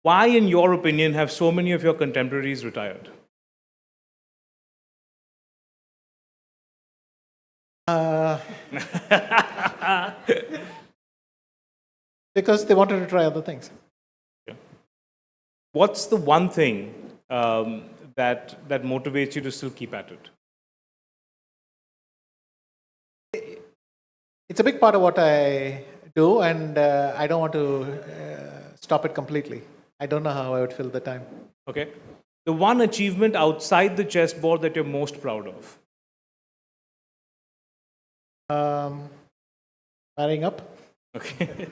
Why, in your opinion, have so many of your contemporaries retired? Because they wanted to try other things. What's the one thing that motivates you to still keep at it? It's a big part of what I do, and I don't want to stop it completely. I don't know how I would fill the time. Okay. The one achievement outside the chessboard that you're most proud of? Marrying up. Okay.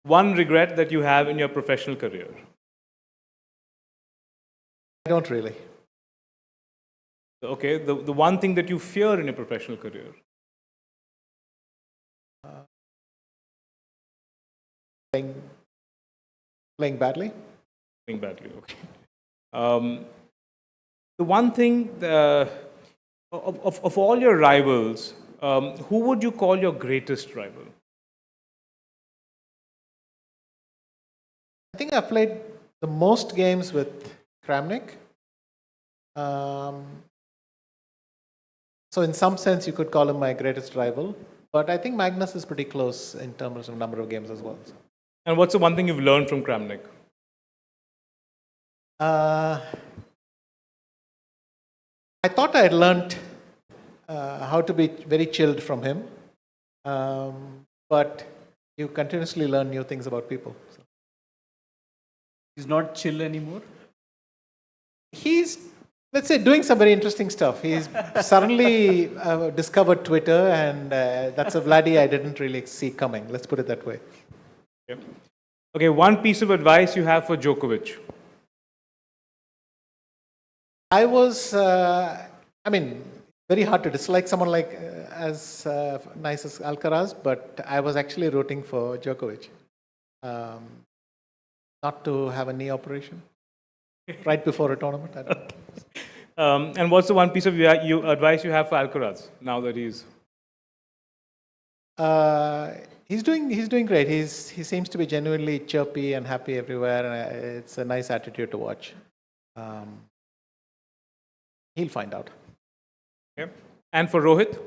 One regret that you have in your professional career? I don't really. Okay. The one thing that you fear in your professional career? Playing badly. Playing badly, okay. The one thing, of all your rivals, who would you call your greatest rival? I think I've played the most games with Kramnik. So in some sense, you could call him my greatest rival. But I think Magnus is pretty close in terms of number of games as well. And what's the one thing you've learned from Kramnik? I thought I had learned how to be very chilled from him. But you continuously learn new things about people. So. He's not chill anymore? He's, let's say, doing some very interesting stuff. He's suddenly discovered Twitter, and that's a Vladdy I didn't really see coming. Let's put it that way. Okay, one piece of advice you have for Djokovic? I was, very hard to dislike someone like as nice as Alcaraz, but I was actually rooting for Djokovic. Not to have a knee operation right before a tournament. I don't know. And what's the one piece of advice you have for Alcaraz now that he's? He's doing great. He seems to be genuinely chirpy and happy everywhere. And it's a nice attitude to watch. He'll find out. Okay. And for Rohit?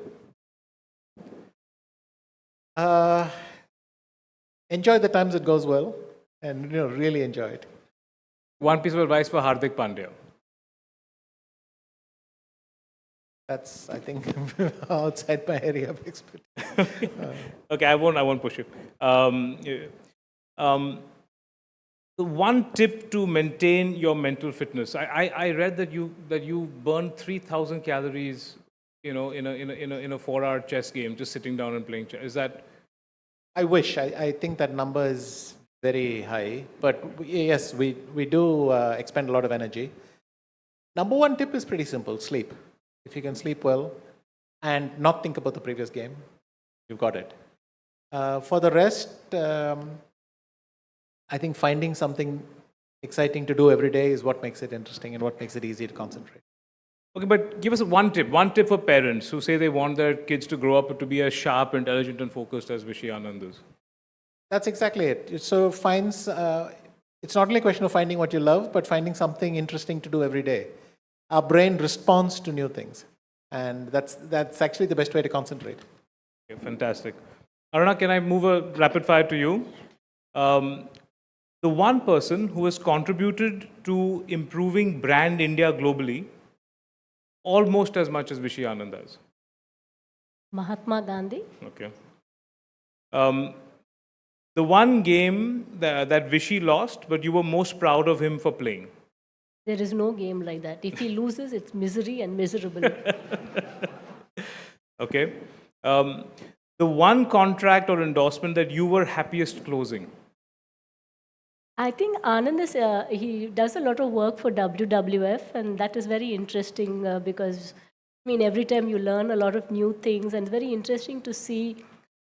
Enjoy the times it goes well, and really enjoy it. One piece of advice for Hardik Pandya? That's, I think, outside my area of expertise. Okay, I won't push you. The one tip to maintain your mental fitness. I read that you burn 3,000 calories, in a 4-hour chess game, just sitting down and playing chess. Is that? I wish. I think that number is very high, but yes, we do expend a lot of energy. Number one tip is pretty simple: sleep. If you can sleep well and not think about the previous game, you've got it. For the rest, I think finding something exciting to do every day is what makes it interesting and what makes it easy to concentrate. Okay, but give us one tip for parents who say they want their kids to grow up to be as sharp, intelligent, and focused as Vishy Anand is. That's exactly it. So it's not only a question of finding what you love, but finding something interesting to do every day. Our brain responds to new things, and that's actually the best way to concentrate. Okay, fantastic. Aruna, can I move a rapid fire to you? The one person who has contributed to improving brand India globally almost as much as Vishy Anand does. Mahatma Gandhi. Okay. The one game that Vishy lost, but you were most proud of him for playing. There is no game like that. If he loses, it's misery and miserable. Okay. The one contract or endorsement that you were happiest closing. I think Anand is, he does a lot of work for WWF, and that is very interesting because, every time you learn a lot of new things, and it's very interesting to see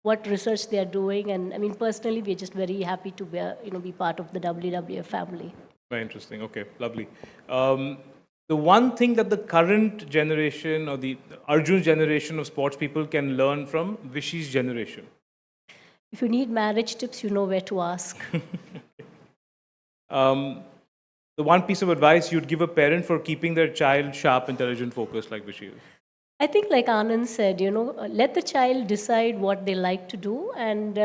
what research they are doing. And personally, we're just very happy to be part of the WWF family. Very interesting. Okay, lovely. The one thing that the current generation or the Arjun's generation of sports people can learn from Vishy's generation. If you need marriage tips, you know where to ask. The one piece of advice you'd give a parent for keeping their child sharp, intelligent, focused, like Vishy is. I think, like Anand said, let the child decide what they like to do. And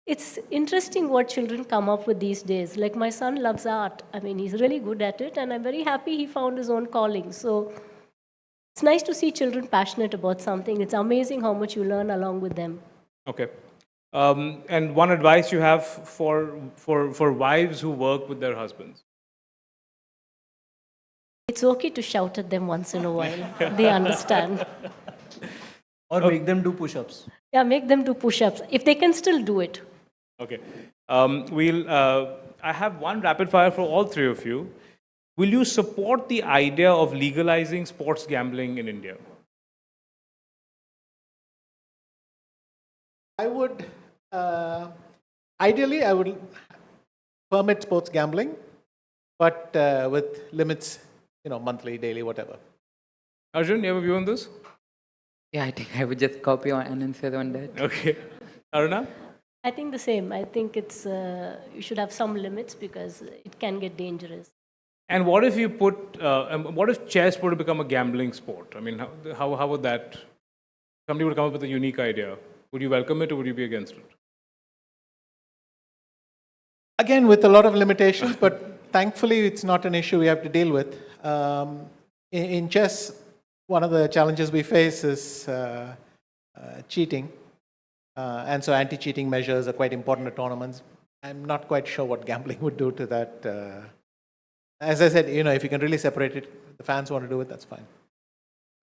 it's interesting what children come up with these days. Like my son loves art. I mean, he's really good at it. And I'm very happy he found his own calling. So it's nice to see children passionate about something. It's amazing how much you learn along with them. Okay. And one advice you have for wives who work with their husbands. It's okay to shout at them once in a while. They understand. Or make them do push-ups. Yeah, make them do push-ups if they can still do it. Okay. I have one rapid fire for all three of you. Will you support the idea of legalizing sports gambling in India? I would, ideally, I would permit sports gambling, but with limits, monthly, daily, whatever. Arjun, you have a view on this? Yeah, I think I would just copy on and say on that. Okay. Aruna? I think the same. I think it's you should have some limits because it can get dangerous. And what if you what if chess were to become a gambling sport? I mean, how would that, somebody would come up with a unique idea. Would you welcome it or would you be against it? Again, with a lot of limitations, but thankfully it's not an issue we have to deal with. In chess, one of the challenges we face is cheating. And so anti-cheating measures are quite important at tournaments. I'm not quite sure what gambling would do to that. As I said, if you can really separate it, the fans want to do it, that's fine.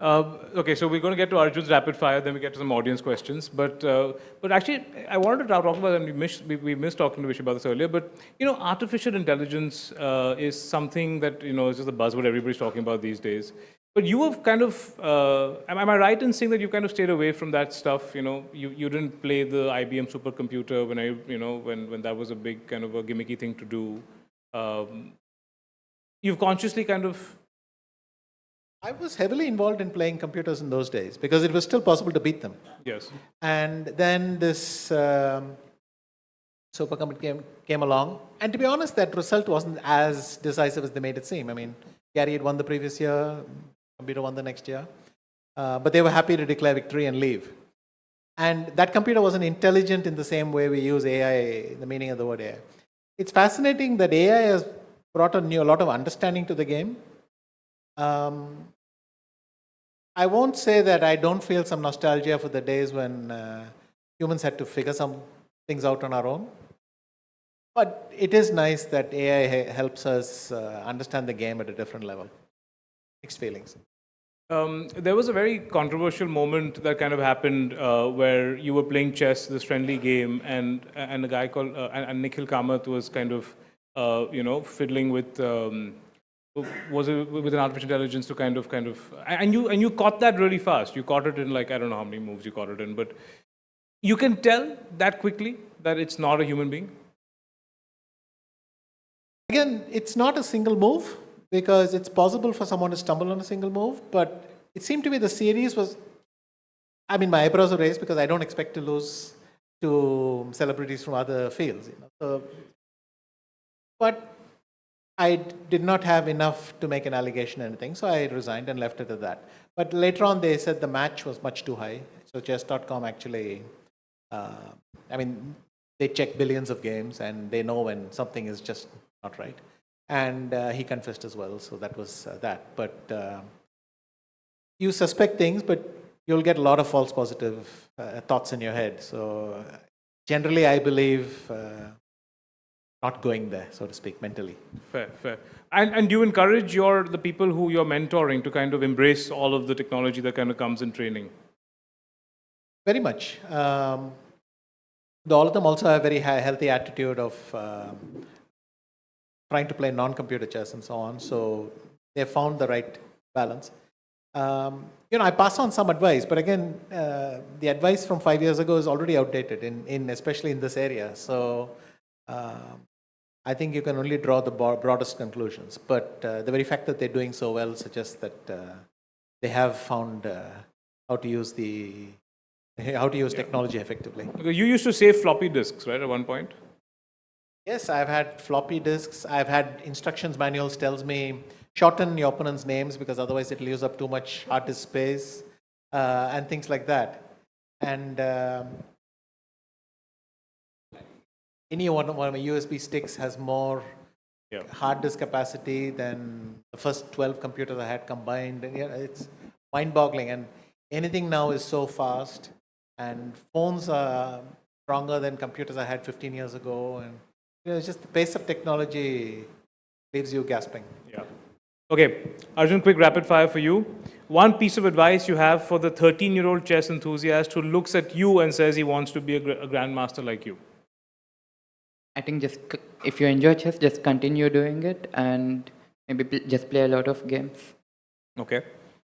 Okay, so we're going to get to Arjun's rapid fire, then we get to some audience questions. But actually, I wanted to talk about, and we missed talking to Vish about this earlier, but, artificial intelligence is something that, is just a buzzword everybody's talking about these days. But you have kind of, am I right in saying that you kind of stayed away from that stuff? You didn't play the IBM supercomputer when that was a big kind of a gimmicky thing to do. You've consciously kind of... I was heavily involved in playing computers in those days because it was still possible to beat them. Yes. And then this supercomputer came along. And to be honest, that result wasn't as decisive as they made it seem. I mean, Gary had won the previous year, computer won the next year. But they were happy to declare victory and leave. And that computer wasn't intelligent in the same way we use AI, the meaning of the word AI. It's fascinating that AI has brought a lot of understanding to the game. I won't say that I don't feel some nostalgia for the days when humans had to figure some things out on our own. But it is nice that AI helps us understand the game at a different level. Mixed feelings. There was a very controversial moment that kind of happened where you were playing chess, this friendly game, and a guy called and Nikhil Kamath was kind of fiddling with with an artificial intelligence to kind of and you caught that really fast. You caught it in like I don't know how many moves you caught it in, but you can tell that quickly that it's not a human being. Again, it's not a single move because it's possible for someone to stumble on a single move, but it seemed to me the series was, I mean, my eyebrows are raised because I don't expect to lose to celebrities from other fields. But I did not have enough to make an allegation or anything, so I resigned and left it at that. But later on, they said the match was much too high. So chess.com actually, they check billions of games and they know when something is just not right. And he confessed as well, so that was that. But you suspect things, but you'll get a lot of false positive thoughts in your head. So generally, I believe not going there, so to speak, mentally. Fair. And do you encourage the people who you're mentoring to kind of embrace all of the technology that kind of comes in training? Very much. All of them also have a very healthy attitude of trying to play non-computer chess and so on. So they found the right balance. I pass on some advice, but again, the advice from 5 years ago is already outdated, especially in this area. So I think you can only draw the broadest conclusions. But the very fact that they're doing so well suggests that they have found how to use technology effectively. You used to save floppy disks, right, at one point? Yes, I've had floppy disks. I've had instructions manuals tells me shorten your opponent's names because otherwise it'll use up too much hard disk space and things like that. And any one of my USB sticks has more Yeah. hard disk capacity than the first 12 computers I had combined. And yeah, it's mind-boggling. And anything now is so fast. And phones are stronger than computers I had 15 years ago. And it's just the pace of technology leaves you gasping. Yeah. Okay, Arjun, quick rapid fire for you. One piece of advice you have for the 13-year-old chess enthusiast who looks at you and says he wants to be a grandmaster like you. I think if you enjoy chess, just continue doing it and maybe just play a lot of games. Okay.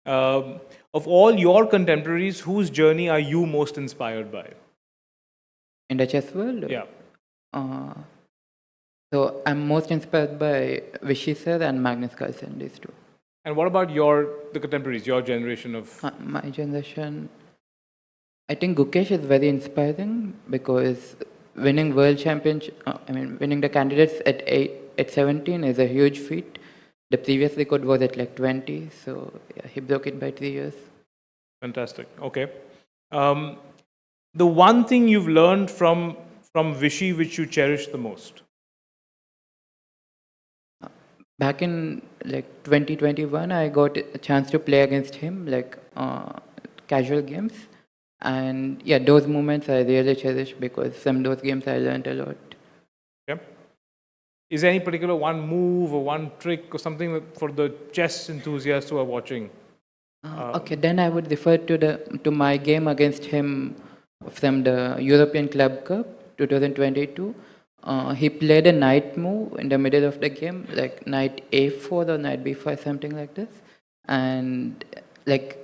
Of all your contemporaries, whose journey are you most inspired by? In the chess world? Yeah. So I'm most inspired by Vishy sir and Magnus Carlsen, these two. And what about the contemporaries, your generation of... My generation, I think Gukesh is very inspiring because winning world championship, winning the candidates at 17 is a huge feat. The previous record was at like 20, so yeah, he broke it by 3 years. Fantastic. Okay. The one thing you've learned from Vishy which you cherish the most? Back in like 2021, I got a chance to play against him, like casual games. And yeah, those moments I really cherish because from those games I learned a lot. Okay. Is there any particular one move or one trick or something for the chess enthusiasts who are watching? Okay, then I would refer to my game against him from the European Club Cup 2022. He played a knight move in the middle of the game, like knight a4 or knight b5, something like this. And like,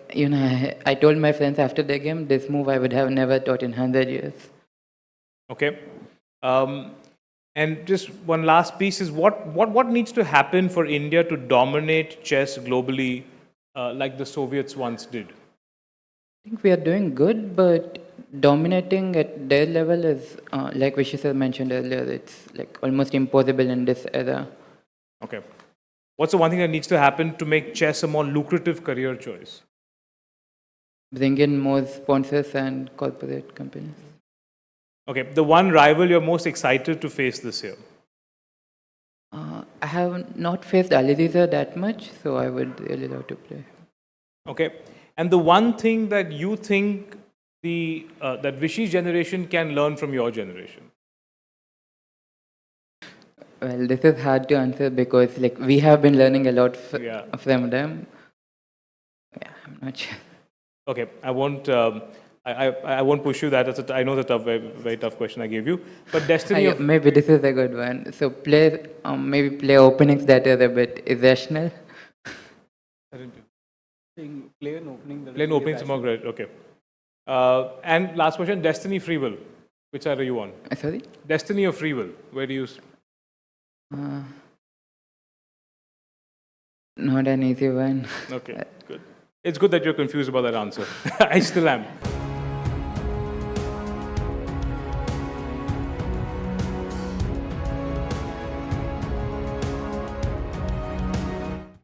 I told my friends after the game, this move I would have never taught in 100 years. Okay. And just one last piece is what needs to happen for India to dominate chess globally like the Soviets once did? I think we are doing good, but dominating at their level is, like Vishy sir mentioned earlier, it's like almost impossible in this era. Okay. What's the one thing that needs to happen to make chess a more lucrative career choice? Bring in more sponsors and corporate companies. Okay. The one rival you're most excited to face this year? I have not faced Alireza that much, so I would really love to play. Okay. And the one thing that you think that Vishy's generation can learn from your generation? Well, this is hard to answer because like we have been learning a lot Yeah. from them. Yeah, I'm not sure. Okay, I won't. I won't push you that. I know the tough, very, very tough question I gave you. But destiny of Maybe this is a good one. So maybe play openings that are a bit irrational. Play an opening. That plain openings more great. Okay. And last question: destiny, free will. Which side are you on? Sorry? Destiny or free will? Where do you? Not an easy one. Okay, good. It's good that you're confused about that answer. I still am.